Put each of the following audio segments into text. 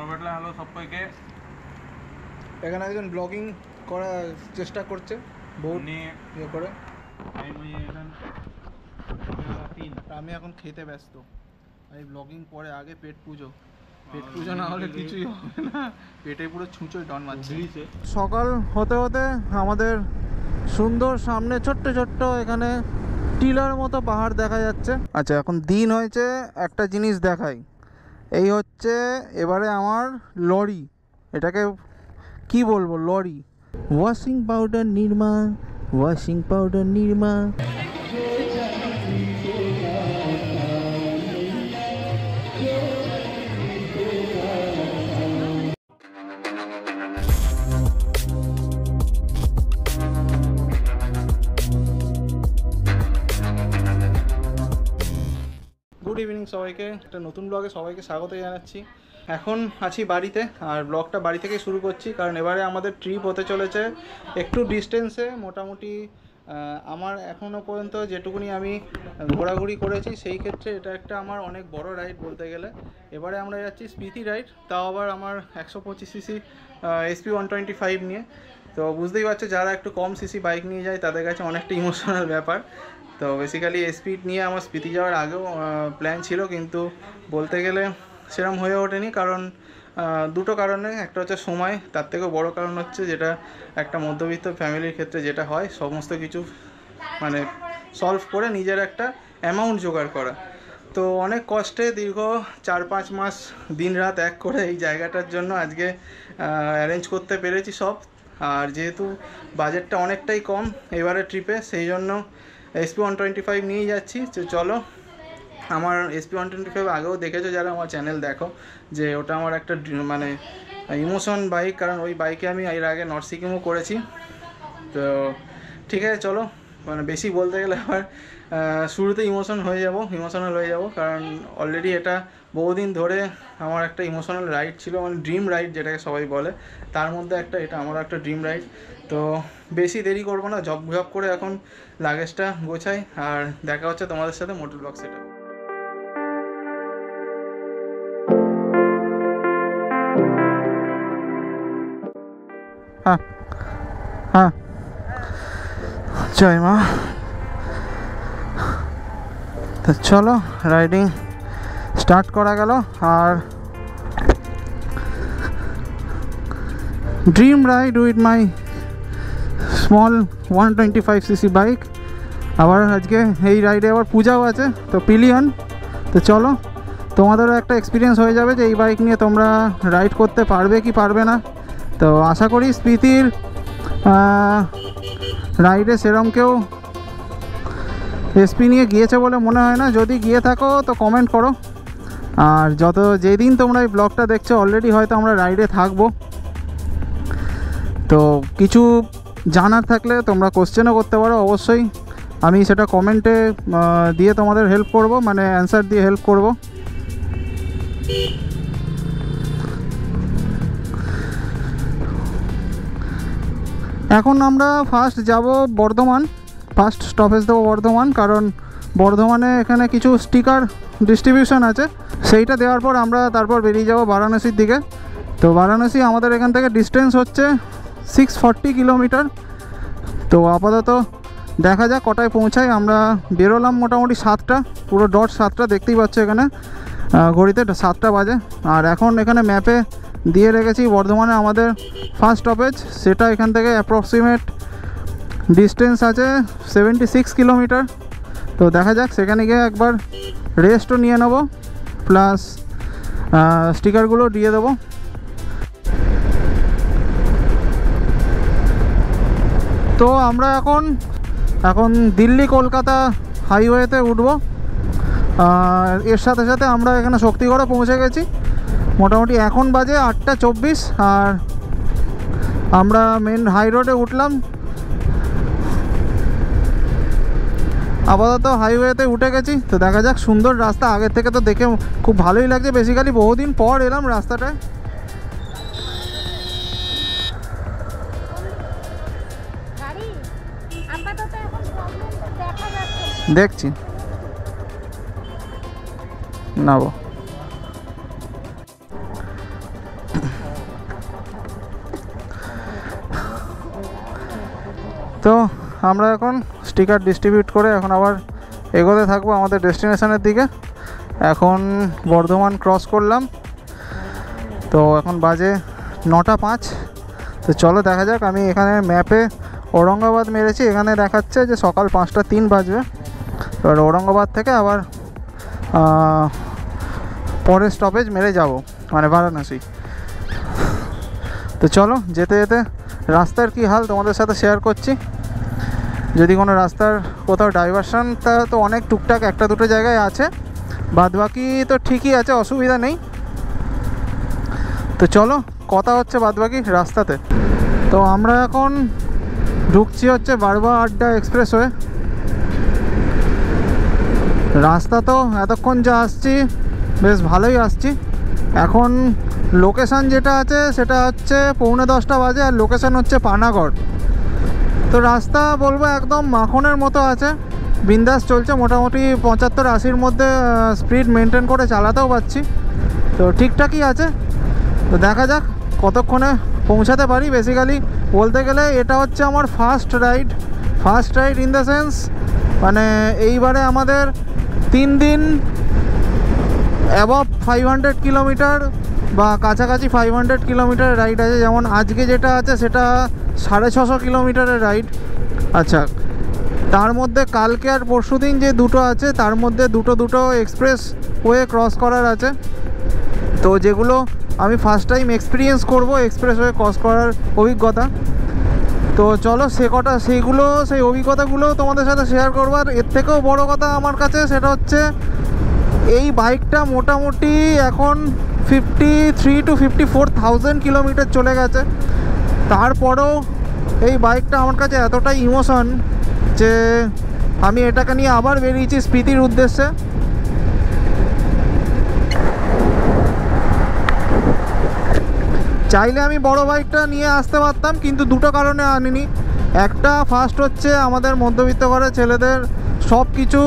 Hello সবাইকে। এখানে একজন ব্লগিং করার চেষ্টা করছে বহুত ইয়ে করে। আমি এখন খেতে ব্যস্ত। এই ব্লগিং পরে আগে পেট পুজো না হলে কিছুই হবে না, পেটে পুরো ছুঁচোয় ডন মারছে। সকাল হতে হতে আমাদের সুন্দর সামনে ছোট্ট ছোট্ট এখানে টিলার মতো পাহাড় দেখা যাচ্ছে। আচ্ছা, এখন দিন হয়েছে, একটা জিনিস দেখাই। এই হচ্ছে এবারে আমার লরি, এটাকে কি বলবো, lorry. Washing powder Nirma, washing powder Nirma. Good evening সবাইকে, একটা নতুন ব্লগে সবাইকে স্বাগত জানাচ্ছি। এখন আছি বাড়িতে, আর ব্লগটা বাড়ি থেকে শুরু করছি কারণ এবারে আমাদের ট্রিপ হতে চলেছে একটু ডিস্টেন্সে। মোটামুটি আমার এখনও পর্যন্ত যেটুকুনি আমি ঘোরাঘুরি করেছি সেই ক্ষেত্রে এটা একটা আমার অনেক বড় রাইড বলতে গেলে। এবারে আমরা যাচ্ছি স্পিতি রাইড, তাও আবার আমার 125 সিসি SP 125 নিয়ে। তো বুঝতেই পারছো, যারা একটু কম সিসি বাইক নিয়ে যায় তাদের কাছে অনেকটা ইমোশনাল ব্যাপার। তো বেসিক্যালি স্পিড নিয়ে আমার স্পিতি যাওয়ার আগেও প্ল্যান ছিল, কিন্তু বলতে গেলে সেরকম হয়ে ওঠেনি। কারণ দুটো কারণে, একটা হচ্ছে সময়, তার থেকেও বড় কারণ হচ্ছে যেটা একটা মধ্যবিত্ত ফ্যামিলির ক্ষেত্রে যেটা হয়, সমস্ত কিছু মানে সলভ করে নিজের একটা অ্যামাউন্ট জোগাড় করা। তো অনেক কষ্টে দীর্ঘ 4-5 মাস দিন রাত এক করে এই জায়গাটার জন্য আজকে অ্যারেঞ্জ করতে পেরেছি সব। আর যেহেতু বাজেটটা অনেকটাই কম এবারে ট্রিপে, সেই জন্য SP 125 নিয়েই যাচ্ছি। তো চলো, আমার SP 125 আগেও দেখেছো যারা আমার চ্যানেল দেখো, যে ওটা আমার একটা মানে ইমোশন বাইক, কারণ ওই বাইকে আমি এর আগে নর্থ সিকিমও করেছি। তো ঠিক আছে, চলো, মানে বেশি বলতে গেলে আবার শুরুতে ইমোশনাল হয়ে যাব, কারণ অলরেডি এটা বহুদিন ধরে আমার একটা ইমোশনাল রাইড ছিল, মানে ড্রিম রাইড যেটাকে সবাই বলে, তার মধ্যে একটা এটা আমার একটা ড্রিম রাইড। তো বেশি দেরি করবো না, ঝপ করে এখন লাগেজটা গোছাই, আর দেখা হচ্ছে তোমাদের সাথে মোটর ব্লগ সেটা। হ্যাঁ, জয় মা। তো চলো, রাইডিং স্টার্ট করা গেল। আর dream ride with my small 125 CC bike. আবার আজকে এই রাইডে আবার পূজাও আছে, তো পিলিয়ন। তো চলো, তোমাদেরও একটা এক্সপিরিয়েন্স হয়ে যাবে যে এই বাইক নিয়ে তোমরা রাইড করতে পারবে কি পারবে না। তো আশা করি স্পিতির রাইডে সেরকম কেউ SP নিয়ে গিয়েছে বলে মনে হয় না। যদি গিয়ে থাকো তো কমেন্ট করো। আর যেদিন তোমরা এই ব্লগটা দেখছো অলরেডি হয়তো আমরা রাইডে থাকবো। তো কিছু জানার থাকলে তোমরা কোশ্চেনও করতে পারো, অবশ্যই আমি সেটা কমেন্টে দিয়ে তোমাদের হেল্প করব, মানে অ্যান্সার দিয়ে হেল্প করব। এখন আমরা ফার্স্ট যাব বর্ধমান, ফার্স্ট স্টপেজ দেবো বর্ধমান, কারণ বর্ধমানে এখানে কিছু স্টিকার ডিস্ট্রিবিউশন আছে, সেইটা দেওয়ার পর আমরা তারপর বেরিয়ে যাব বারাণসীর দিকে। তো বারাণসী আমাদের এখান থেকে ডিস্টেন্স হচ্ছে 640 কিলোমিটার। তো আপাতত দেখা যাক কটায় পৌঁছাই। আমরা বেরোলাম মোটামুটি 7টা, পুরো ডট 7টা দেখতেই পাচ্ছ এখানে ঘড়িতে 7টা বাজে। আর এখন এখানে ম্যাপে দিয়ে রেখেছি বর্ধমানে আমাদের ফার্স্ট স্টপেজ, সেটা এখান থেকে অ্যাপ্রক্সিমেট ডিস্টেন্স আছে 76 কিলোমিটার। তো দেখা যাক, সেখানে গিয়ে একবার রেস্টও নিয়ে নেব, প্লাস স্টিকারগুলো দিয়ে দেবো। তো আমরা এখন দিল্লি কলকাতা হাইওয়েতে উঠব। এর সাথে সাথে আমরা এখানে শক্তিগড়ে পৌঁছে গেছি। মোটামুটি এখন বাজে 8:24, আর আমরা মেন হাই রোডে উঠলাম। আপাতত হাইওয়েতে উঠে গেছি। তো দেখা যাক, সুন্দর রাস্তা, আগের থেকে তো দেখে খুব ভালোই লাগছে। বেসিক্যালি বহুদিন পর এলাম রাস্তাটায়। দেখছি তো আমরা এখন স্টিকার ডিস্ট্রিবিউট করে এখন আবার এগোতে থাকবো আমাদের ডেস্টিনেশনের দিকে। এখন বর্ধমান ক্রস করলাম, তো এখন বাজে 9:05। তো চলো দেখা যাক। আমি এখানে ম্যাপে ঔরঙ্গাবাদ মেরেছি, এখানে দেখাচ্ছে যে সকাল 5:03 বাজবে। এবার ঔরঙ্গাবাদ থেকে আবার পরের স্টপেজ মেরে যাব, মানে বারাণসী। তো চলো যেতে যেতে রাস্তার কী হাল তোমাদের সাথে শেয়ার করছি। যদি কোনো রাস্তার কোথাও ডাইভারশন, তা তো অনেক টুকটাক একটা দুটো জায়গায় আছে, বাদবাকি তো ঠিকই আছে, অসুবিধা নেই। তো চলো কথা হচ্ছে বাদবাকি রাস্তাতে। তো আমরা এখন ঢুকছি হচ্ছে বারবা আড্ডা এক্সপ্রেসওয়ে। রাস্তা তো এতক্ষণ যা আসছি বেশ ভালোই আসছি। এখন লোকেশান যেটা আছে সেটা হচ্ছে 9:45 বাজে, আর লোকেশান হচ্ছে পানাগড়। তো রাস্তা বলবো একদম মাখনের মতো আছে, বিন্দাস চলছে। মোটামুটি 75-80-র মধ্যে স্পিড মেনটেন করে চালাতেও পারছি, তো ঠিকঠাকই আছে। তো দেখা যাক কতক্ষণে পৌঁছাতে পারি। বেসিক্যালি বলতে গেলে এটা হচ্ছে আমার first ride in the sense, মানে এইবারে আমাদের 3 দিন অ্যাবভ 500 কিলোমিটার বা কাছাকাছি 500 কিলোমিটার রাইড আছে। যেমন আজকে যেটা আছে সেটা 650 কিলোমিটারের রাইড। আচ্ছা, তার মধ্যে কালকে আর পরশু দিন যে দুটো আছে তার মধ্যে দুটো এক্সপ্রেস ওয়ে ক্রস করার আছে, তো যেগুলো আমি ফার্স্ট টাইম এক্সপিরিয়েন্স করব এক্সপ্রেস ওয়ে ক্রস করার অভিজ্ঞতা। তো চলো সেই অভিজ্ঞতাগুলো তোমাদের সাথে শেয়ার করবো। আর এর থেকেও বড় কথা আমার কাছে সেটা হচ্ছে এই বাইকটা মোটামুটি এখন 53 to 54,000 কিলোমিটার চলে গেছে। তারপরেও এই বাইকটা আমার কাছে এতটাই ইমোশন যে আমি এটাকে নিয়ে আবার বেরিয়েছি স্পিতির উদ্দেশ্যে। চাইলে আমি বড় বাইকটা নিয়ে আসতে পারতাম, কিন্তু দুটো কারণে আনিনি। একটা ফার্স্ট হচ্ছে আমাদের মধ্যবিত্ত ঘরের ছেলেদের সব কিছু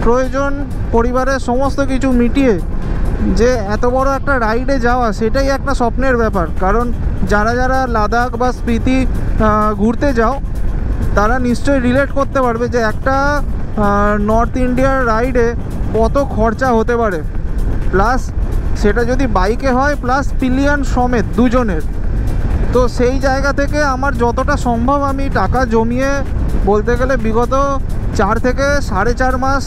প্রয়োজন, পরিবারের সমস্ত কিছু মিটিয়ে যে এত বড় একটা রাইডে যাওয়া, সেটাই একটা স্বপ্নের ব্যাপার। কারণ যারা লাদাখ বা স্পিতি ঘুরতে যাও তারা নিশ্চয়ই রিলেট করতে পারবে যে একটা নর্থ ইন্ডিয়ার রাইডে কত খরচা হতে পারে, প্লাস সেটা যদি বাইকে হয় প্লাস পিলিয়ন সমেত দুজনের। তো সেই জায়গা থেকে আমার যতটা সম্ভব আমি টাকা জমিয়ে, বলতে গেলে বিগত 4 থেকে 4.5 মাস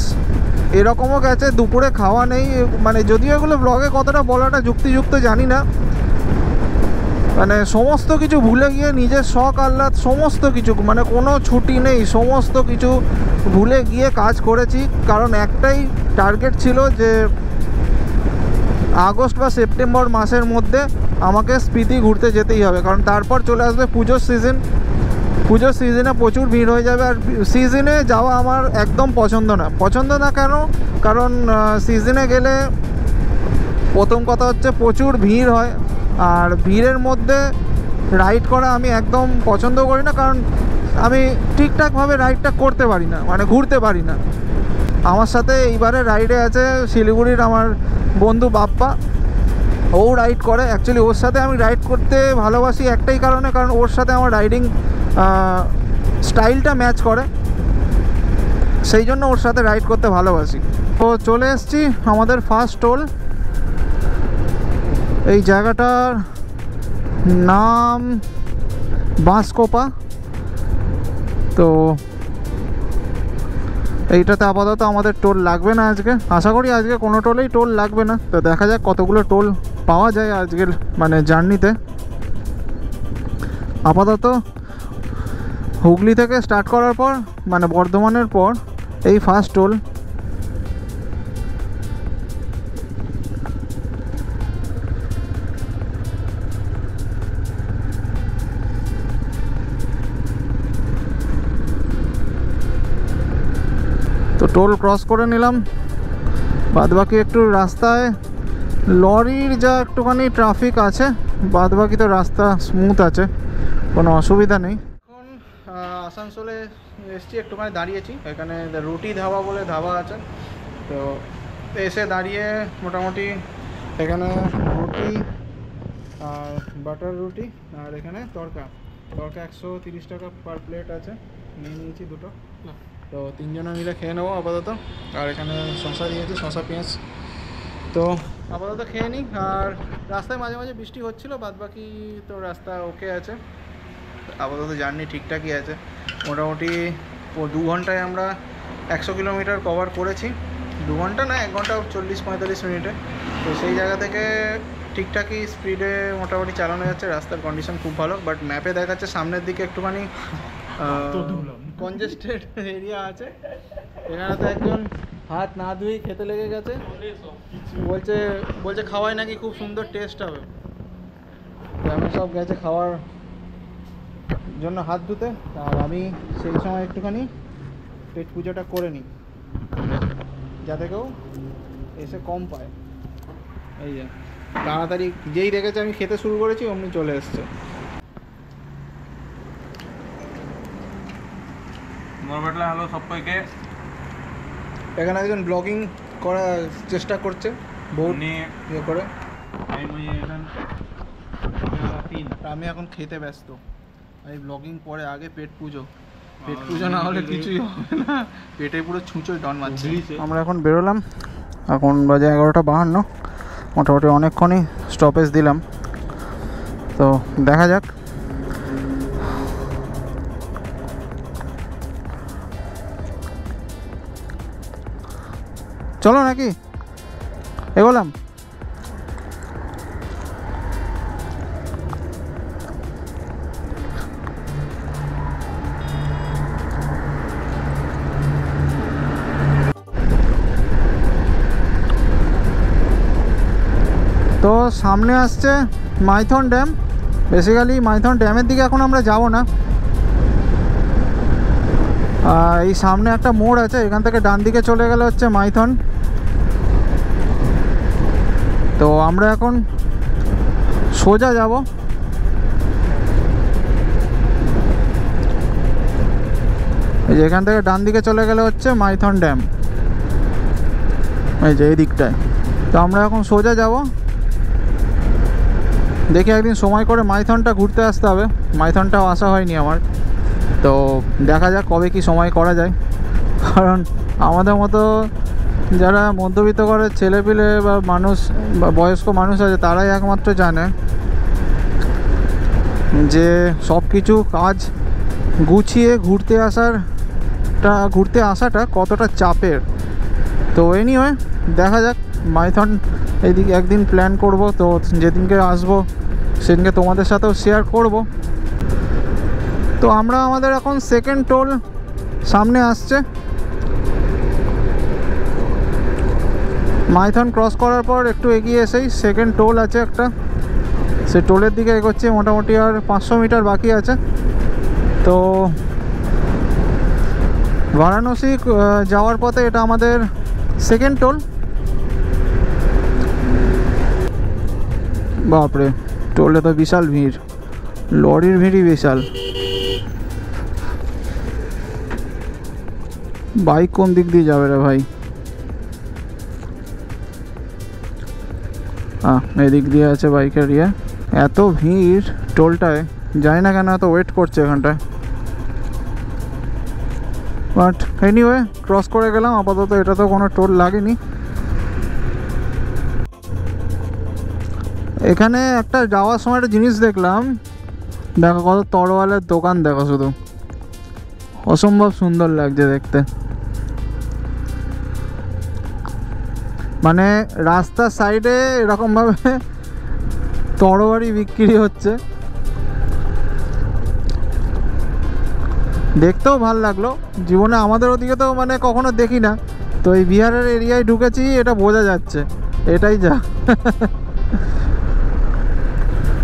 এরকমও গেছে, দুপুরে খাওয়া নেই। মানে যদিও এগুলো ব্লগে কতটা বলাটা যুক্তিযুক্ত জানি না, মানে সমস্ত কিছু ভুলে গিয়ে নিজের শখ আহ্লাদ সমস্ত কিছু, মানে কোনো ছুটি নেই, সমস্ত কিছু ভুলে গিয়ে কাজ করেছি। কারণ একটাই টার্গেট ছিল যে আগস্ট বা সেপ্টেম্বর মাসের মধ্যে আমাকে স্পিতি ঘুরতে যেতেই হবে, কারণ তারপর চলে আসবে পুজোর সিজনে প্রচুর ভিড় হয়ে যাবে। আর সিজনে যাওয়া আমার একদম পছন্দ না। কেন? কারণ সিজনে গেলে প্রথম কথা হচ্ছে প্রচুর ভিড় হয়, আর ভিড়ের মধ্যে রাইড করা আমি একদম পছন্দ করি না, কারণ আমি ঠিকঠাকভাবে রাইডটা করতে পারি না, মানে ঘুরতে পারি না। আমার সাথে এইবারে রাইডে আছে শিলিগুড়ির আমার বন্ধু বাপ্পা, ও রাইড করে। অ্যাকচুয়ালি ওর সাথে আমি রাইড করতে ভালোবাসি একটাই কারণে, কারণ ওর সাথে আমার রাইডিং স্টাইলটা ম্যাচ করে, সেই জন্য ওর সাথে রাইড করতে ভালোবাসি। তো চলে এসেছি আমাদের ফার্স্ট টোল। এই জায়গাটার নাম বাঁশকোপা। তো এইটাতে আপাতত আমাদের টোল লাগবে না আজকে, আশা করি আজকে কোনো টোলেই টোল লাগবে না। তো দেখা যাক কতগুলো টোল পাওয়া যায় আজকের মানে জার্নিতে। আপাতত হুগলি থেকে স্টার্ট করার পর, মানে বর্ধমানের পর এই ফার্স্ট টোল। তো টোল ক্রস করে নিলাম, বাদবাকি একটু রাস্তায় লরির যা একটুখানি ট্রাফিক আছে, বাদবাকি তো রাস্তা স্মুথ আছে, কোনো অসুবিধা নেই। এখন আসানসোলে এসছি, একটুখানি দাঁড়িয়েছি এখানে রুটি ধাবা বলে ধাবা আছে। তো এসে দাঁড়িয়ে মোটামুটি এখানে রুটি আর বাটার রুটি আর এখানে তড়কা, লঙ্কা 130 টাকা পার প্লেট আছে, নিয়ে নিয়েছি দুটো। তো তিনজনে মিলে খেয়ে নেবো আপাতত। আর এখানে শশা দিয়েছে, শশা পেঁয়াজ। তো আপাতত খেয়ে নিই। আর রাস্তায় মাঝে মাঝে বৃষ্টি হচ্ছিলো, বাদ বাকি তো রাস্তা ওকে আছে, আপাতত জার্নি ঠিকঠাকই আছে। মোটামুটি 2 ঘন্টায় আমরা 100 কিলোমিটার কভার করেছি। 2 ঘন্টা না, 1 ঘন্টা 40-45 মিনিটে। তো সেই জায়গা থেকে ঠিকঠাকই স্পিডে মোটামুটি চালানো যাচ্ছে। রাস্তার কন্ডিশন খুব ভালো, বাট ম্যাপে দেখাচ্ছে সামনের দিকে একটুখানি কনজেস্টেড এরিয়া আছে। এখানে তো একজন হাত না ধুই খেতে লেগে গেছে, বলছে খাওয়ায় নাকি খুব সুন্দর টেস্ট হবে। আমি সব গেছে খাওয়ার জন্য হাত ধুতে, আর আমি সেই সময় একটুখানি পেট পুজোটা করে নিই, যাতে কেউ এসে কম পায়। এই যে তাড়াতাড়ি যেই দেখেছে আমি খেতে শুরু করেছি অমনি চলে এসছে। হ্যালো সবাইকে। এখানে একজন ব্লগিং করার চেষ্টা করছে, বহুত ইয়ে করে। আমি এখন খেতে ব্যস্ত, এই ব্লগিং পরে, আগে পেট পুজো। পেট পুজো না হলে কিছুই হবে না, পেটে পুরো ছুঁচোয় ডন মারছে। আমরা এখন বেরোলাম, এখন বাজে 11:52। মোটামুটি অনেকক্ষণই স্টপেজ দিলাম, তো দেখা যাক। চলো নাকি এগোলাম? তো সামনে আসছে মাইথন ড্যাম। বেসিক্যালি মাইথন ড্যামের দিকে এখন আমরা যাব না, এই সামনে একটা মোড় আছে, এখান থেকে ডান দিকে চলে গেলে হচ্ছে মাইথন। তো আমরা এখন সোজা যাব। এই যে এখান থেকে ডান দিকে চলে গেলে হচ্ছে মাইথন ড্যাম, এই যে এই দিকটায়। তো আমরা এখন সোজা যাব। দেখি একদিন সময় করে মাইথনটা ঘুরতে আসতে হবে, মাইথনটাও আসা হয়নি আমার। তো দেখা যাক কবে কি সময় করা যায়, কারণ আমাদের মতো যারা মধ্যবিত্ত ঘরের ছেলেপিলে বা মানুষ বা বয়স্ক মানুষ আছে, তারাই একমাত্র জানে যে সব কিছু কাজ গুছিয়ে ঘুরতে আসাটা কতটা চাপের। তো এনিওয়ে দেখা যাক, মাইথন এইদিকে একদিন প্ল্যান করব। তো যেদিনকে আসবো সেদিনকে তোমাদের সাথেও শেয়ার করব। তো আমরা আমাদের এখন সেকেন্ড টোল সামনে আসছে। মাইথন ক্রস করার পর একটু এগিয়ে এসেই সেকেন্ড টোল আছে একটা, সে টোলের দিকে এগোচ্ছে। মোটামুটি আর 500 মিটার বাকি আছে। তো বারাণসী যাওয়ার পথে এটা আমাদের সেকেন্ড টোল। বাপরে, টোলে তো বিশাল ভিড়, লরির ভিড়ই বিশাল। বাইক কোন দিক দিয়ে যাবে রে ভাই? এদিক দিয়ে আছে বাইকের ইয়ে। এত ভিড় টোলটায়, জানি না কেন এত ওয়েট করছে এখানটায়। বাট এনিওয়ে ক্রস করে গেলাম। আপাতত এটা তো কোনো টোল লাগেনি। এখানে একটা যাওয়ার সময় একটা জিনিস দেখলাম, দেখো কত তরোয়ালের দোকান, দেখো শুধু, অসম্ভব সুন্দর লাগছে দেখতে। মানে রাস্তার সাইডে এরকমভাবে তরবারি বিক্রি হচ্ছে, দেখতেও ভাল লাগলো। জীবনে আমাদের ওদিকে তো মানে কখনো দেখি না, তো এই বিহারের এরিয়ায় ঢুকেছি, এটা বোঝা যাচ্ছে, এটাই যা।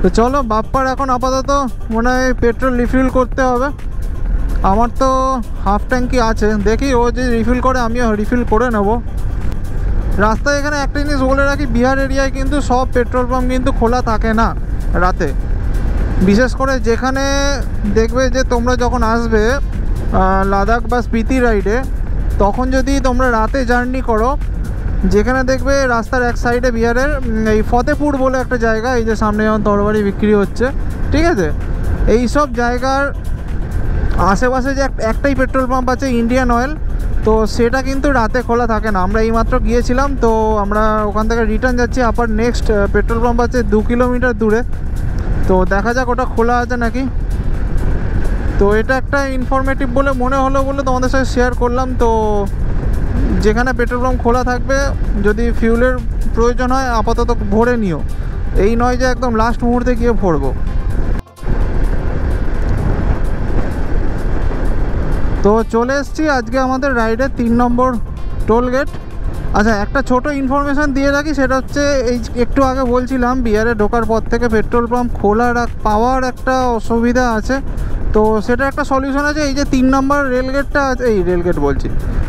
তো চলো, বাপ্পার এখন আপাতত মনে হয় পেট্রোল রিফিল করতে হবে। আমার তো হাফ ট্যাঙ্কি আছে, দেখি ও যে রিফিল করে আমিও রিফিল করে নেব। রাস্তায় এখানে একটা জিনিস বলে রাখি, বিহার এরিয়ায় কিন্তু সব পেট্রোল পাম্প কিন্তু খোলা থাকে না রাতে। বিশেষ করে যেখানে দেখবে যে তোমরা যখন আসবে লাদাখ বা স্পিতি রাইডে, তখন যদি তোমরা রাতে জার্নি করো, যেখানে দেখবে রাস্তার এক সাইডে বিহারের এই ফতেপুর বলে একটা জায়গা, এই যে সামনে যেমন তরবারি বিক্রি হচ্ছে, ঠিক আছে, এই সব জায়গার আশেপাশে যে একটাই পেট্রোল পাম্প আছে ইন্ডিয়ান অয়েল, তো সেটা কিন্তু রাতে খোলা থাকে না। আমরা এইমাত্র গিয়েছিলাম, তো আমরা ওখান থেকে রিটার্ন যাচ্ছি। আবার নেক্সট পেট্রোল পাম্প আছে 2 কিলোমিটার দূরে, তো দেখা যাক ওটা খোলা আছে নাকি। তো এটা একটা ইনফরমেটিভ বলে মনে হলো বলে তোমাদের সাথে শেয়ার করলাম। তো যেখানে পেট্রোল পাম্প খোলা থাকবে, যদি ফিউলের প্রয়োজন হয় আপাতত ভরে নিও, এই নয় যে একদম লাস্ট মুহূর্তে গিয়ে ভরবো। তো চলে এসেছি আজকে আমাদের রাইডের 3 নম্বর টোল গেট। আচ্ছা, একটা ছোট ইনফরমেশান দিয়ে রাখি, সেটা হচ্ছে এই একটু আগে বলছিলাম বিহারে ঢোকার পর থেকে পেট্রোল পাম্প পাওয়ার একটা অসুবিধা আছে। তো সেটা একটা সলিউশন আছে। এই যে 3 নম্বর রেলগেটটা আছে,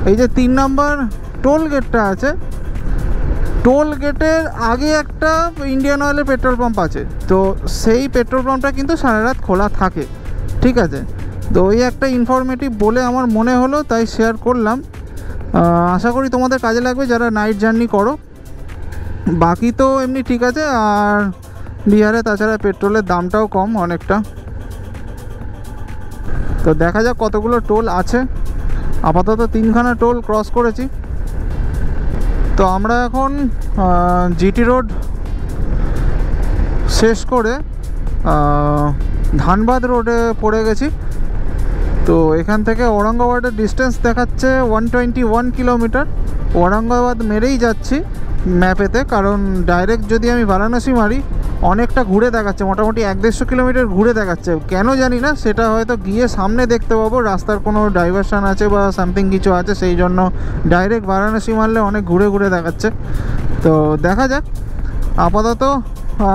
এই যে 3 নম্বর টোল গেটটা আছে, টোল গেটের আগে একটা ইন্ডিয়ান অয়েলের পেট্রোল পাম্প আছে। তো সেই পেট্রোল পাম্পটা কিন্তু সারা রাত খোলা থাকে, ঠিক আছে। তো ওই একটা ইনফরমেটিভ বলে আমার মনে হলো, তাই শেয়ার করলাম। আশা করি তোমাদের কাজে লাগবে যারা নাইট জার্নি করো। বাকি তো এমনি ঠিক আছে। আর বিহারে তাছাড়া পেট্রোলের দামটাও কম অনেকটা। তো দেখা যাক কতগুলো টোল আছে। আপাতত 3খানা টোল ক্রস করেছি। তো আমরা এখন জিটি রোড শেষ করে ধানবাদ রোডে পড়ে গেছি। তো এখান থেকে ঔরঙ্গাবাদের ডিস্টেন্স দেখাচ্ছে 121 কিলোমিটার। ঔরঙ্গাবাদ মেরেই যাচ্ছি ম্যাপেতে, কারণ ডাইরেক্ট যদি আমি বারাণসী মারি অনেকটা ঘুরে দেখাচ্ছে, মোটামুটি 150 কিলোমিটার ঘুরে দেখাচ্ছে। কেন জানি না, সেটা হয়তো গিয়ে সামনে দেখতে পাবো রাস্তার কোনো ডাইভারশান আছে বা সামথিং কিছু আছে, সেই জন্য ডাইরেক্ট বারাণসী মারলে অনেক ঘুরে ঘুরে দেখাচ্ছে। তো দেখা যাক। আপাতত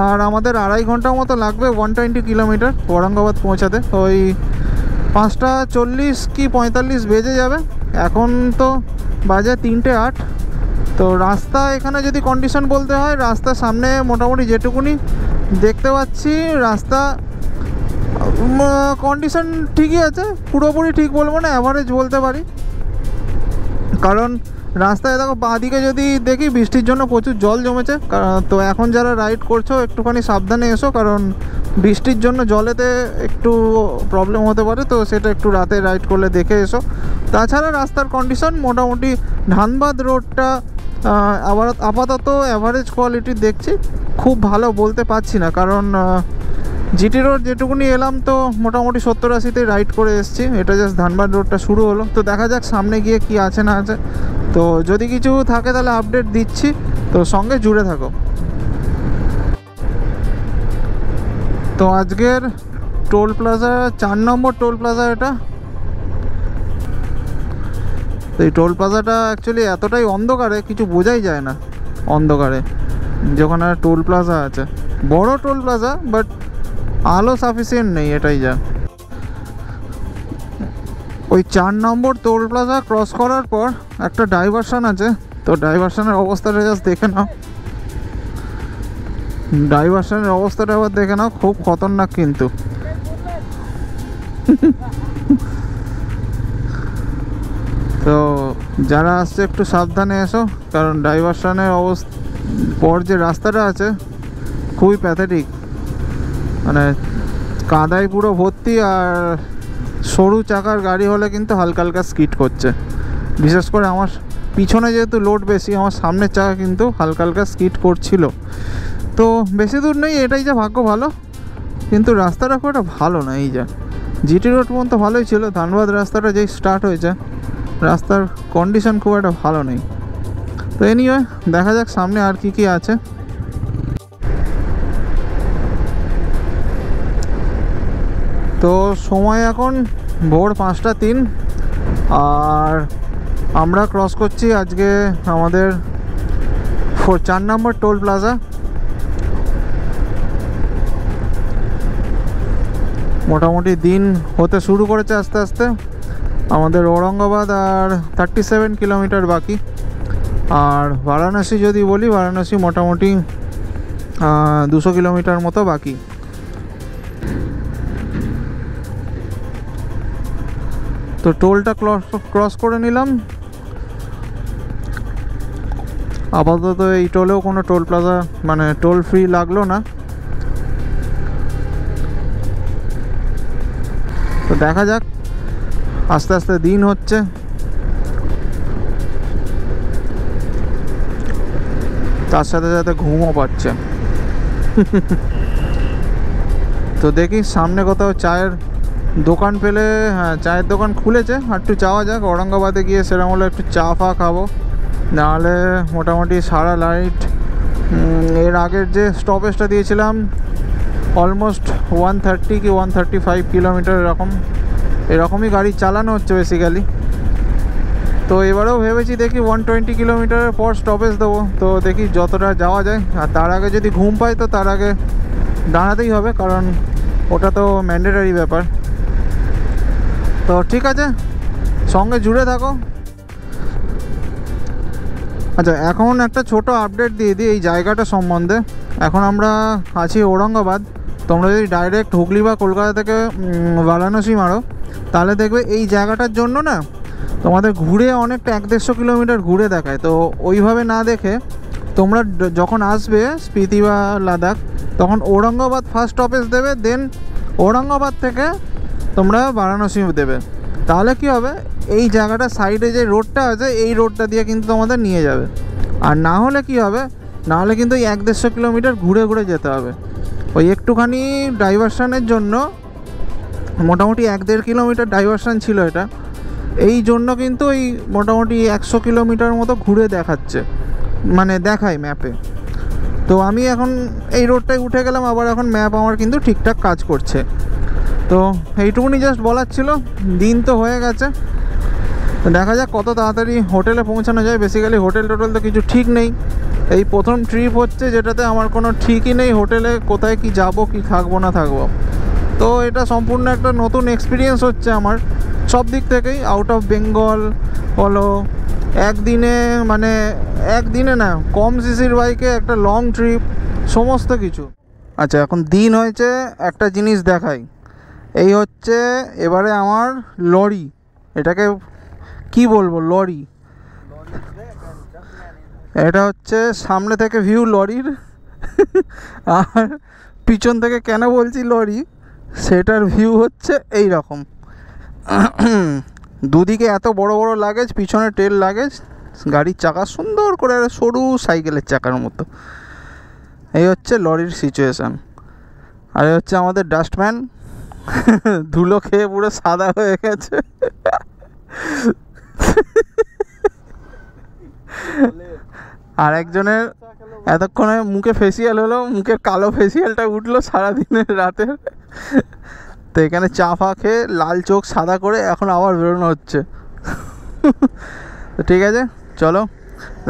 আর আমাদের 2.5 ঘন্টার মতো লাগবে 120 কিলোমিটার ঔরঙ্গাবাদ পৌঁছাতে। ওই 5:40 কি 45 বেজে যাবে। এখন তো বাজে 3:08। তো রাস্তা এখানে যদি কন্ডিশন বলতে হয়, রাস্তার সামনে মোটামুটি যেটুকুনি দেখতে পাচ্ছি রাস্তা কন্ডিশন ঠিকই আছে। পুরোপুরি ঠিক বলবো না, অ্যাভারেজ বলতে পারি। কারণ রাস্তায় দেখো বাঁদিকে যদি দেখি বৃষ্টির জন্য প্রচুর জল জমেছে। তো এখন যারা রাইড করছো একটুখানি সাবধানে এসো, কারণ বৃষ্টির জন্য জলেতে একটু প্রবলেম হতে পারে। তো সেটা একটু রাতে রাইড করলে দেখে এসো। তাছাড়া রাস্তার কন্ডিশন মোটামুটি ধানবাদ রোডটা আপাতত অ্যাভারেজ কোয়ালিটির দেখছি, খুব ভালো বলতে পারছি না। কারণ জিটি রোড যেটুকুনি এলাম তো মোটামুটি 70-80তে রাইড করে এসেছি। এটা জাস্ট ধানবাদ রোডটা শুরু হলো। তো দেখা যাক সামনে গিয়ে কি আছে না আছে। তো যদি কিছু থাকে তাহলে আপডেট দিচ্ছি, তো সঙ্গে জুড়ে থাকো। তো আজকের টোল প্লাজা 4 নম্বর টোল প্লাজা এটা। তো এই টোল প্লাজাটা অ্যাকচুয়ালি এতটাই অন্ধকারে কিছু বোঝাই যায় না। অন্ধকারে যখন আর টোল প্লাজা আছে, বড় টোল প্লাজা, বাট আলো সাফিসিয়েন্ট নেই, এটাই যা। ওই 4 নম্বর টোল প্লাজা ক্রস করার পর একটা ডাইভারশান আছে। তো ডাইভারশানের অবস্থাটা জাস্ট দেখে নাও। ডাইভারশানের অবস্থাটা আবার দেখে নাও, খুব খতরনাক কিন্তু। তো যারা আসছে একটু সাবধানে এসো, কারণ ডাইভারশানের পর যে রাস্তাটা আছে খুবই প্যাথেটিক। মানে কাদায় পুরো ভর্তি, আর সরু চাকার গাড়ি হলে কিন্তু হালকা হালকা স্কিড করছে। বিশেষ করে আমার পিছনে যেহেতু লোড বেশি, আমার সামনের চাকা কিন্তু হালকা হালকা স্কিড করছিল। তো বেশি দূর নেই, এটাই যা ভাগ্য ভালো। কিন্তু রাস্তাটা খুব একটা ভালো না। এই যা জিটি রোড পর্যন্ত ভালোই ছিল, ধানবাদ রাস্তাটা যেই স্টার্ট হয়েছে রাস্তার কন্ডিশন খুব একটা ভালো নেই। তো এনিওয়ে দেখা যাক সামনে আর কি কি আছে। তো সময় এখন ভোর 5:03, আর আমরা ক্রস করছি আজকে আমাদের 4 নম্বর টোল প্লাজা। মোটামুটি দিন হতে শুরু করেছে আস্তে আস্তে। আমাদের ঔরঙ্গাবাদ আর 37 কিলোমিটার বাকি। আর বারাণসী যদি বলি, বারাণসী মোটামুটি 200 কিলোমিটার মতো বাকি। তো টোলটা ক্রস করে নিলাম। আপাতত এই টোলেও কোনো টোল প্লাজা মানে টোল ফ্রি লাগলো না। দেখা যাক, আস্তে আস্তে দিন হচ্ছে। তার সাথে সাথে ঘুমও পাচ্ছে। তো দেখি সামনে কোথাও চায়ের দোকান পেলে, হ্যাঁ চায়ের দোকান খুলেছে, আর একটু যাওয়া যাক। ঔরঙ্গাবাদে গিয়ে সেরকম হলে একটু চা ফা খাবো, নাহলে মোটামুটি সারা লাইট এর আগের যে স্টপেজটা দিয়েছিলাম অলমোস্ট 130 কি 135 কিলোমিটার এরকমই গাড়ি চালানো হচ্ছে বেসিক্যালি। তো এবারেও ভেবেছি দেখি 120 কিলোমিটারের পর স্টপেজ দেবো। তো দেখি যতটা যাওয়া যায়, আর তার আগে যদি ঘুম পাই তো তার আগে দাঁড়াতেই হবে, কারণ ওটা তো ম্যান্ডেটারি ব্যাপার। তো ঠিক আছে, সঙ্গে জুড়ে থাকো। আচ্ছা, এখন একটা ছোট আপডেট দিয়ে দিই এই জায়গাটা সম্বন্ধে। এখন আমরা আছি ঔরঙ্গাবাদ। তোমরা যদি ডাইরেক্ট হুগলি বা কলকাতা থেকে বারাণসী মারো, তাহলে দেখবে এই জায়গাটার জন্য না তোমাদের ঘুরে অনেকটা 1-150 কিলোমিটার ঘুরে দেখায়। তো ওইভাবে না দেখে তোমরা যখন আসবে স্পিতি বা লাদাখ, তখন ঔরঙ্গাবাদ ফার্স্ট স্টপেজ দেবে, দেন ঔরঙ্গাবাদ থেকে তোমরা বারাণসী দেবে। তাহলে কি হবে, এই জায়গাটা সাইডে যে রোডটা আছে এই রোডটা দিয়ে কিন্তু তোমাদের নিয়ে যাবে। আর না হলে কি হবে, না হলে কিন্তু ওই 1-150 কিলোমিটার ঘুরে ঘুরে যেতে হবে। ওই একটুখানি ডাইভারশানের জন্য, মোটামুটি 1-1.5 কিলোমিটার ডাইভারশান ছিল এটা, এই জন্য কিন্তু ওই মোটামুটি 100 কিলোমিটার মতো ঘুরে দেখাচ্ছে, মানে দেখায় ম্যাপে। তো আমি এখন এই রোডটায় উঠে গেলাম, আবার এখন ম্যাপ আমার কিন্তু ঠিকঠাক কাজ করছে। তো এইটুকুনি জাস্ট বলার ছিল। দিন তো হয়ে গেছে, দেখা যাক কত তাড়াতাড়ি হোটেলে পৌঁছানো যায়। বেসিক্যালি হোটেল টোটেল তো কিছু ঠিক নেই, এই প্রথম ট্রিপ হচ্ছে যেটাতে আমার কোনো ঠিকই নেই হোটেলে কোথায় কি যাব, কি থাকবো না থাকবো। তো এটা সম্পূর্ণ একটা নতুন এক্সপিরিয়েন্স হচ্ছে আমার সব দিক থেকেই। আউট অফ বেঙ্গল বলো, একদিনে মানে একদিনে না, কম সিসির বাইকে একটা লং ট্রিপ, সমস্ত কিছু। আচ্ছা, এখন দিন হয়েছে, একটা জিনিস দেখাই। এই হচ্ছে এবারে আমার লরি, এটাকে কি বলবো, লরি। এটা হচ্ছে সামনে থেকে ভিউ লরির, আর পিছন থেকে কেন বলছি লরি, সেটার ভিউ হচ্ছে এই রকম। দুদিকে এত বড় বড় লাগেজ, পিছনে টেল লাগেজ, গাড়ির চাকা সুন্দর করে সরু সাইকেলের চাকার মতো। এই হচ্ছে লরির সিচুয়েশান। আর এই হচ্ছে আমাদের ডাস্টম্যান, ধুলো খেয়ে পুরো সাদা হয়ে গেছে। আর একজনের এতক্ষণে মুখে ফেসিয়াল হলো, মুখের কালো ফেসিয়ালটা উঠলো সারাদিনের রাতে। তো এখানে চা ফা খেয়ে লাল চোখ সাদা করে এখন আবার বেরোনো হচ্ছে। তো ঠিক আছে, চলো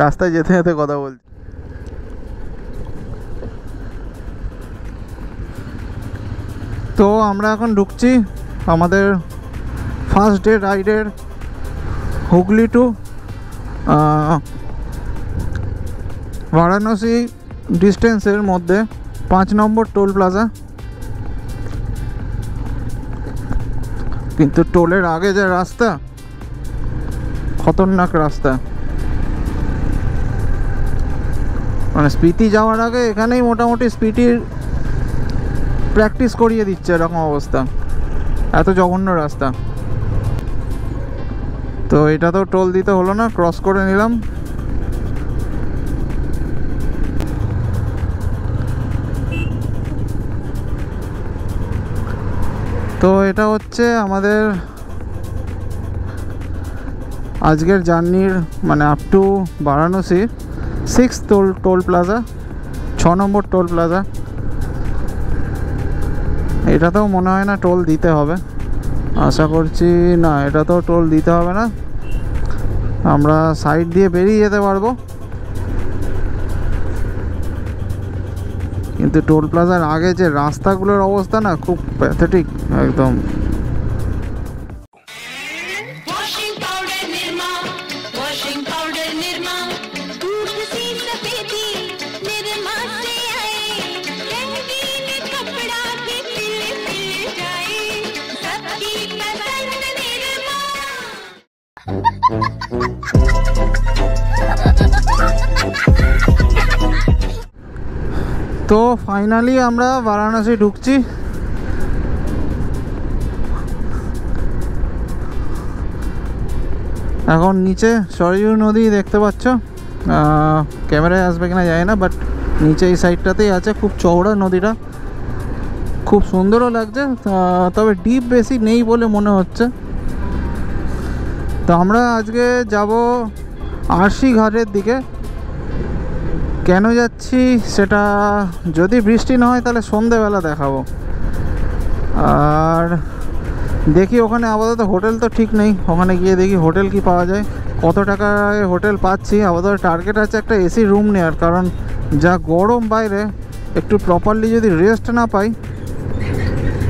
রাস্তায় যেতে যেতে কথা বলছি। তো আমরা এখন ঢুকছি আমাদের ফার্স্ট ডে রাইডের হুগলি টু বারাণসী ডিস্টেন্সের মধ্যে 5 নম্বর টোল প্লাজা। কিন্তু টোলের আগে যে রাস্তা, খতরনাক রাস্তা। মানে স্পিতি যাওয়ার আগে এখানেই মোটামুটি স্পিতির প্র্যাকটিস করিয়ে দিচ্ছে, এরকম অবস্থা, এত জঘন্য রাস্তা। তো এটা তো টোল দিতে হলো না, ক্রস করে নিলাম। তো এটা হচ্ছে আমাদের আজকের জার্নির মানে up to Varanasi 6th toll plaza, 6 number toll plaza. এটাতেও মনে হয় না টোল দিতে হবে, আশা করছি না, এটাতেও টোল দিতে হবে না, আমরা সাইড দিয়ে বেরিয়ে যেতে পারবো। কিন্তু টোল প্লাজার আগে যে রাস্তাগুলোর অবস্থা না, খুব প্যাথেটিক একদম। তো ফাইনালি আমরা বারাণসী ঢুকছি। এখন নিচে সরয়ু নদী দেখতে পাচ্ছ, ক্যামেরায় আসবে কিনা জানি না, বাট নিচে এই সাইডটাতেই আছে। খুব চওড়া নদীটা, খুব সুন্দরও লাগছে, তবে ডিপ বেশি নেই বলে মনে হচ্ছে। তো আমরা আজকে যাব আরশি ঘাটের দিকে। কেন যাচ্ছি সেটা যদি বৃষ্টি না হয় তাহলে সন্ধেবেলা দেখাবো। আর দেখি ওখানে আপাতত হোটেল তো ঠিক নেই, ওখানে গিয়ে দেখি হোটেল কি পাওয়া যায়, কত টাকায় হোটেল পাচ্ছি। আপাতত টার্গেট আছে একটা এসি রুম নেওয়ার, কারণ যা গরম বাইরে, একটু প্রপারলি যদি রেস্ট না পাই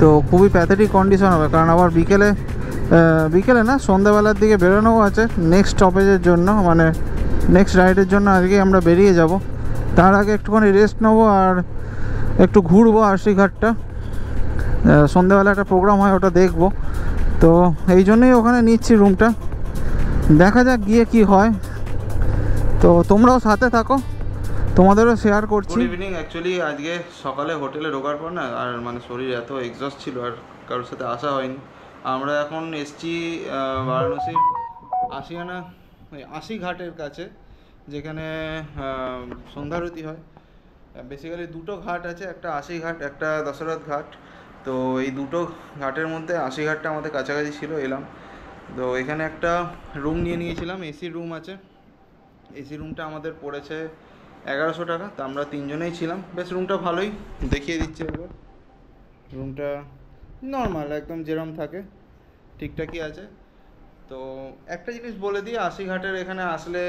তো খুবই প্যাথেটিক কন্ডিশন হবে। কারণ আবার বিকেলে না, সন্ধ্যাবেলার দিকে বেরোনোও আছে নেক্সট স্টপেজের জন্য, মানে নেক্সট রাইডের জন্য আজকে আমরা বেরিয়ে যাব। তার আগে একটুখানি রেস্ট নেবো আর একটু ঘুরবো আরশি ঘাটটা। সন্ধ্যাবেলা একটা প্রোগ্রাম হয়, ওটা দেখব। তো এই জন্যই ওখানে নিচ্ছি রুমটা, দেখা যাক গিয়ে কি হয়। তো তোমরাও সাথে থাকো, তোমাদেরও শেয়ার করছি। Good evening. অ্যাকচুয়ালি আজকে সকালে হোটেলে ঢোকার পর না আর মানে শরীর এত এক্সস্ট ছিল, আর কারোর সাথে আসা হয়নি। আমরা এখন এসছি বারাণসীর আশি ঘাটের কাছে, যেখানে সন্ধ্যারতি হয়। বেসিক্যালি দুটো ঘাট আছে, একটা আশি ঘাট, একটা দশরথ ঘাট। তো এই দুটো ঘাটের মধ্যে আশি ঘাটটা আমাদের কাছাকাছি ছিল, এলাম। তো এখানে একটা রুম নিয়ে নিয়েছিলাম, এসি রুম আছে। এসি রুমটা আমাদের পড়েছে 1100 টাকা। তো আমরা তিনজনেই ছিলাম, বেশ রুমটা ভালোই। দেখিয়ে দিচ্ছি একবার। রুমটা নর্মাল একদম যেরকম থাকে ঠিকঠাকই আছে। তো একটা জিনিস বলে দিই, আশি ঘাটের এখানে আসলে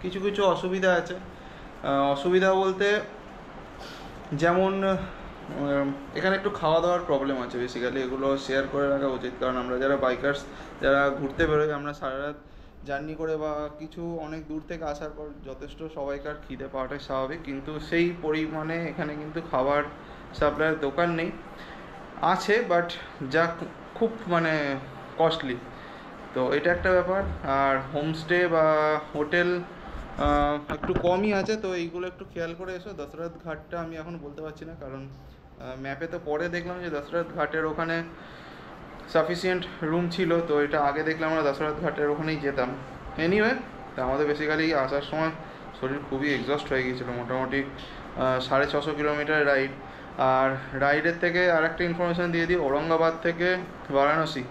কিছু কিছু অসুবিধা আছে। অসুবিধা বলতে যেমন এখানে একটু খাওয়া দাওয়ার প্রবলেম আছে। বেসিক্যালি এগুলো শেয়ার করে রাখা উচিত, কারণ আমরা যারা বাইকার্স, যারা ঘুরতে বেরোই, আমরা সারা রাত জার্নি করে বা কিছু অনেক দূর থেকে আসার পর যথেষ্ট সবাইকার খিদে পাওয়াটাই স্বাভাবিক, কিন্তু সেই পরিমাণে এখানে কিন্তু খাবার সাপ্লাইয়ের দোকান নেই। আছে, বাট যা খুব মানে কস্টলি। তো এটা একটা ব্যাপার। আর হোমস্টে বা হোটেল একটু কমই আছে। তো এইগুলো একটু খেয়াল করে এসো। দশরথ ঘাটটা আমি এখন বলতে পারছি না, কারণ ম্যাপে তো পরে দেখলাম যে দশরথ ঘাটের ওখানে সাফিসিয়েন্ট রুম ছিল। তো এটা আগে দেখলাম আমরা দশরথ ঘাটের ওখানেই যেতাম। এনিওয়ে, তো আমাদের বেসিক্যালি আসার সময় শরীর খুবই এক্সস্ট হয়ে গিয়েছিলো। মোটামুটি 650 কিলোমিটার রাইড। আর রাইডের থেকে আর একটা ইনফরমেশান দিয়ে দিই, ঔরঙ্গাবাদ থেকে বারাণসী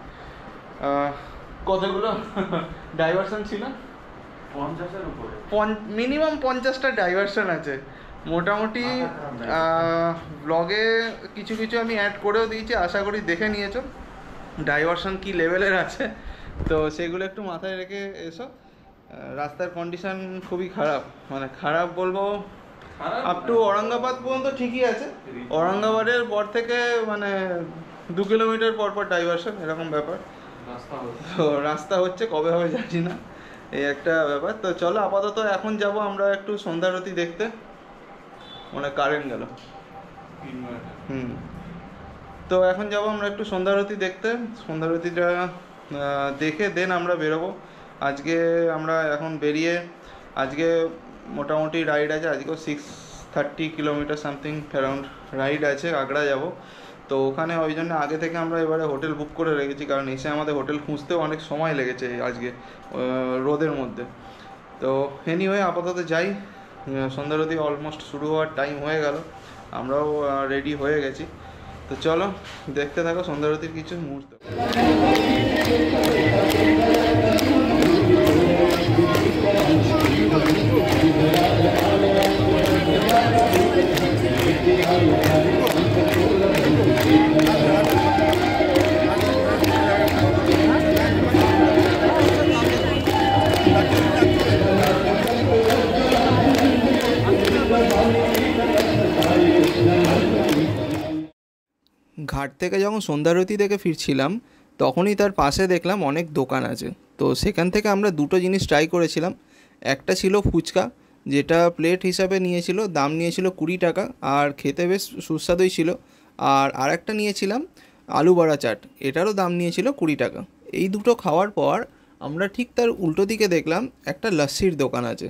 কতগুলো ডাইভারশন ছিল? 50-এর উপরে মিনিমাম 50টা ডাইভারশন আছে মোটামুটি। ব্লগে কিছু কিছু আমি অ্যাড করেও দিয়েছি, আশা করি দেখে নিয়েছো ডাইভারশন কি লেভেলের আছে। তো সেগুলো একটু মাথায় রেখে এসো। রাস্তার কন্ডিশন খুবই খারাপ, মানে খারাপ বলবো, আপ টু ঔরঙ্গাবাদ পর্যন্ত ঠিকই আছে। ঔরঙ্গাবাদের পর থেকে মানে 2 কিলোমিটার পর পর ডাইভারশন, এরকম ব্যাপার। তো রাস্তা হচ্ছে, কবে হবে জানি না, এই একটা ব্যাপার। তো চলো আপাতত এখন যাব আমরা একটু সন্ধ্যারতি দেখতে। মানে কারেন্ট গেল। তো এখন যাব আমরা একটু সন্ধ্যারতি দেখতে। সন্ধ্যারতিটা দেখে দেন আমরা বেরোবো। আজকে আমরা এখন বেরিয়ে, আজকে মোটামুটি রাইড আছে, আজকেও 630 কিলোমিটার সামথিং অ্যারাউন্ড রাইড আছে। আগ্রা যাব। তো ওখানে ওই জন্য আগে থেকে আমরা এবারে হোটেল বুক করে রেখেছি, কারণ এসে আমাদের হোটেল খুঁজতেও অনেক সময় লেগেছে আজকে রোদের মধ্যে। তো এনিওয়ে আপাতত যাই। সন্ধ্যারতি অলমোস্ট শুরু হওয়ার টাইম হয়ে গেল, আমরাও রেডি হয়ে গেছি। তো চলো দেখতে থাকো সন্ধ্যারতির কিছু মুহূর্ত। ঘাট থেকে যখন সন্ধ্যারতি দেখে ফিরছিলাম তখনই তার পাশে দেখলাম অনেক দোকান আছে। তো সেখান থেকে আমরা দুটো জিনিস ট্রাই করেছিলাম। একটা ছিল ফুচকা, যেটা প্লেট হিসাবে নিয়েছিল, দাম নিয়েছিল 20 টাকা, আর খেতে বেশ সুস্বাদুই ছিল। আর আরেকটা নিয়েছিলাম আলু বড়া চাট, এটারও দাম নিয়েছিল 20 টাকা। এই দুটো খাওয়ার পর আমরা ঠিক তার উল্টো দিকে দেখলাম একটা লস্যির দোকান আছে।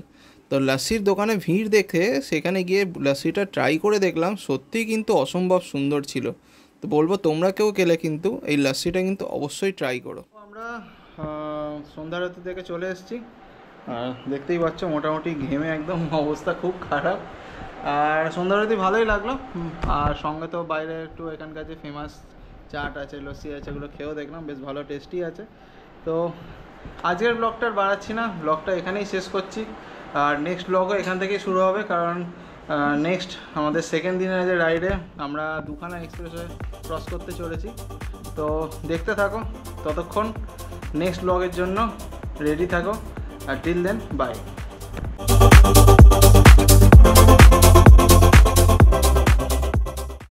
তো লস্যির দোকানে ভিড় দেখে সেখানে গিয়ে লস্যিটা ট্রাই করে দেখলাম, সত্যিই কিন্তু অসম্ভব সুন্দর ছিল। তো বলবো তোমরা কেউ গেলে কিন্তু এই লস্যিটা কিন্তু অবশ্যই ট্রাই করো। আমরা সন্ধ্যারতি থেকে চলে এসেছি, আর দেখতেই পাচ্ছ মোটামুটি ঘেমে একদম অবস্থা খুব খারাপ। আর সন্ধ্যারতি ভালোই লাগলো, আর সঙ্গে তো বাইরে একটু এখানকার যে ফেমাস চাট আছে, লস্যি আছে, এগুলো খেয়েও দেখলাম, বেশ ভালো টেস্টি আছে। তো আজকের ব্লগটা আর বাড়াচ্ছি না, ব্লগটা এখানেই শেষ করছি। আর নেক্সট ব্লগও এখান থেকেই শুরু হবে, কারণ নেক্সট আমাদের সেকেন্ড দিনের যে রাইডে আমরা দুখানা এক্সপ্রেসওয়ে ক্রস করতে চলেছি। তো দেখতে থাকো, ততক্ষণ নেক্সট ব্লগের জন্য রেডি থাকো। আর টিল দেন, বাই।